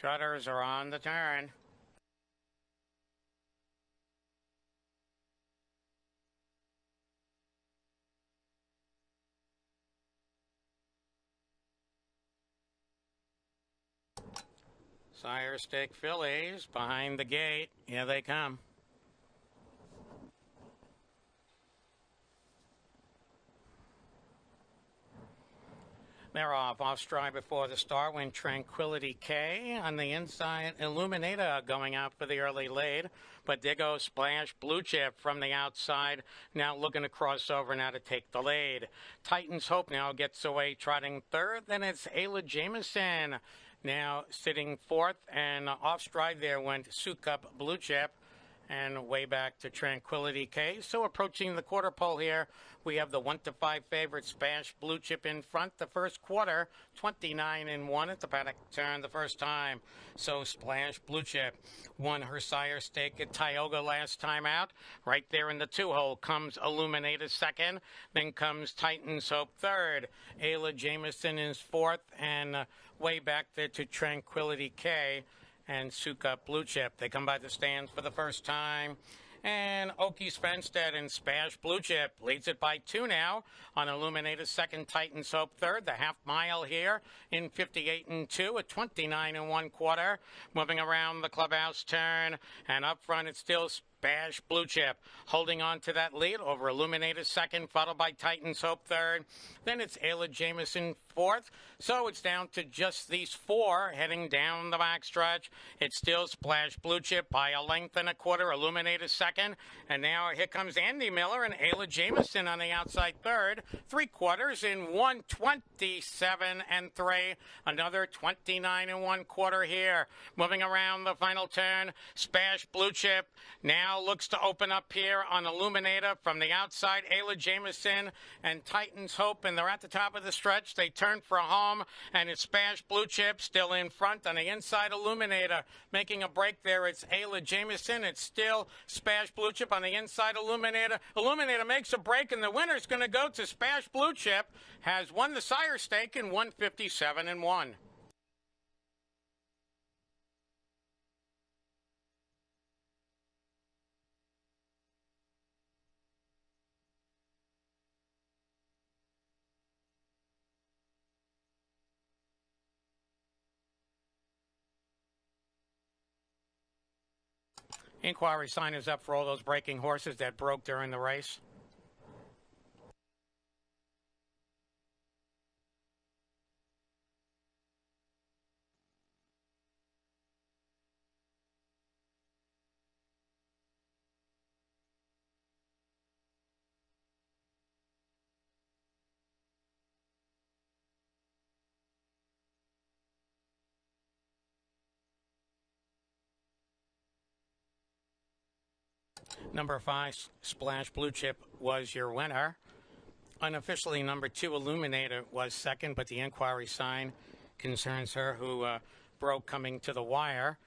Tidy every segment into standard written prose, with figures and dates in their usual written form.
Shutters are on the turn. Sire Stake Fillies behind the gate. Here they come. They're off stride before the start when Tranquility K. On the inside, Illuminator going out for the early lead. But there goes Splash Blue Chip from the outside. Now looking to cross over now to take the lead. Titan's Hope now gets away trotting third. Then it's Ayla Jameson now sitting fourth. And off stride there went Sukup Blue Chip. And way back to Tranquility K. So approaching the quarter pole here, we have the 1-5 favorite Splash Blue Chip in front. The first quarter, 29-1 at the paddock turn the first time. So Splash Blue Chip won her sire stake at Tioga last time out. Right there in the 2-hole comes Illuminator second. Then comes Titan's Hope third. Ayla Jameson is fourth. And way back there to Tranquility K. And Sukup Blue Chip. They come by the stands for the first time. And Svanstedt and Splash Blue Chip leads it by 2 now on Illuminator's second, Titan's Hope third. The half mile here in 58-2 at 29 1/4. Moving around the clubhouse turn. And up front it's still Splash Blue Chip holding on to that lead over Illuminator's second, followed by Titan's Hope third. Then it's Ayla Jameson fourth. So it's down to just these 4 heading down the backstretch. It's still Splash Blue Chip by a length and a quarter. Illuminator's second. And now here comes Andy Miller and Ayla Jameson on the outside third. 3/4 in 1:27-3. Another 29 1/4 here. Moving around the final turn. Splash Blue Chip now looks to open up here on Illuminator from the outside. Ayla Jameson and Titan's Hope, and they're at the top of the stretch. They turn for a home, and it's Splash Blue Chip still in front on the inside. Illuminator making a break there. It's Ayla Jameson. It's still Splash Blue Chip on the inside. Illuminator. Illuminator makes a break, and the winner's going to go to Splash Blue Chip. Has won the sire stake in 1:57-1. Inquiry sign is up for all those breaking horses that broke during the race. Number 5, Splash Blue Chip, was your winner. Unofficially, number 2, Illuminator, was second, but the inquiry sign concerns her, who broke coming to the wire.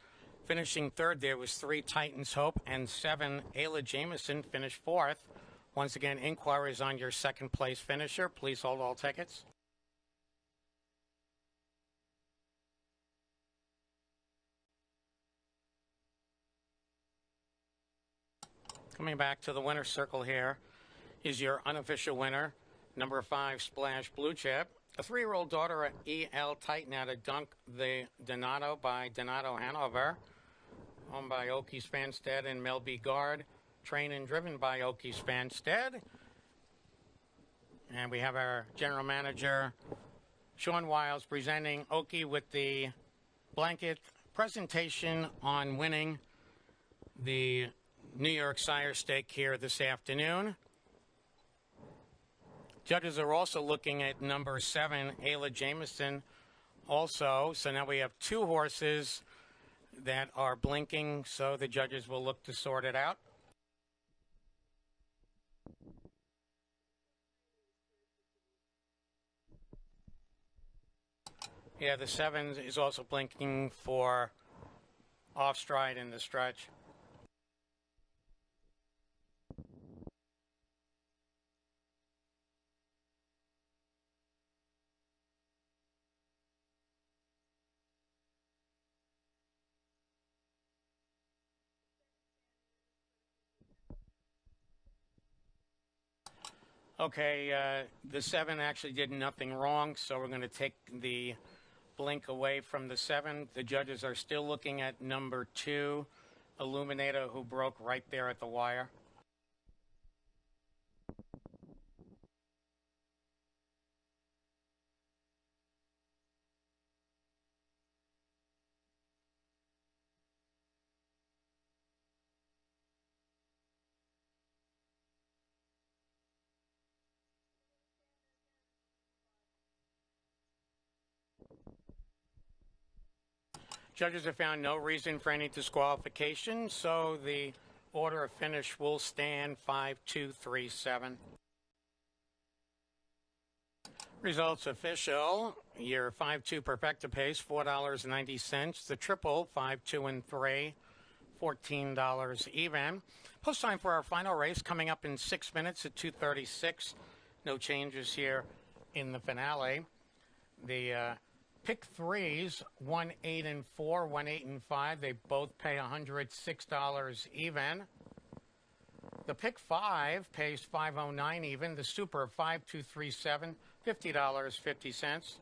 Finishing third, there was 3, Titan's Hope, and 7, Ayla Jameson finished fourth. Once again, inquiries on your second place finisher. Please hold all tickets. Coming back to the winner's circle here is your unofficial winner, number 5, Splash Blue Chip. A 3-year-old daughter of E.L. Titan out of Dunk the Donato by Donato Hanover. Owned by Svanstedt and Mel B. Guard. Trained and driven by Svanstedt. And we have our general manager, Sean Wiles, presenting Oki with the blanket presentation on winning the New York Sire Stake here this afternoon. Judges are also looking at number 7, Ayla Jameson, also. So now we have 2 horses that are blinking, so the judges will look to sort it out. Yeah, the 7 is also blinking for off stride in the stretch. Okay, the 7 actually did nothing wrong, so we're going to take the blink away from the 7. The judges are still looking at number 2, Illuminator, who broke right there at the wire. Judges have found no reason for any disqualification, so the order of finish will stand 5-2-3-7. Results official. Your 5-2 perfecta pace, $4.90. The triple, 5-2 and 3, $14 even. Post time for our final race coming up in 6 minutes at 2:36. No changes here in the finale. The pick threes, 1, 8, and 4, 1, 8, and 5. They both pay $106 even. The pick 5 pays $509 even. The super, 5, 2, 3, 7, $50.50.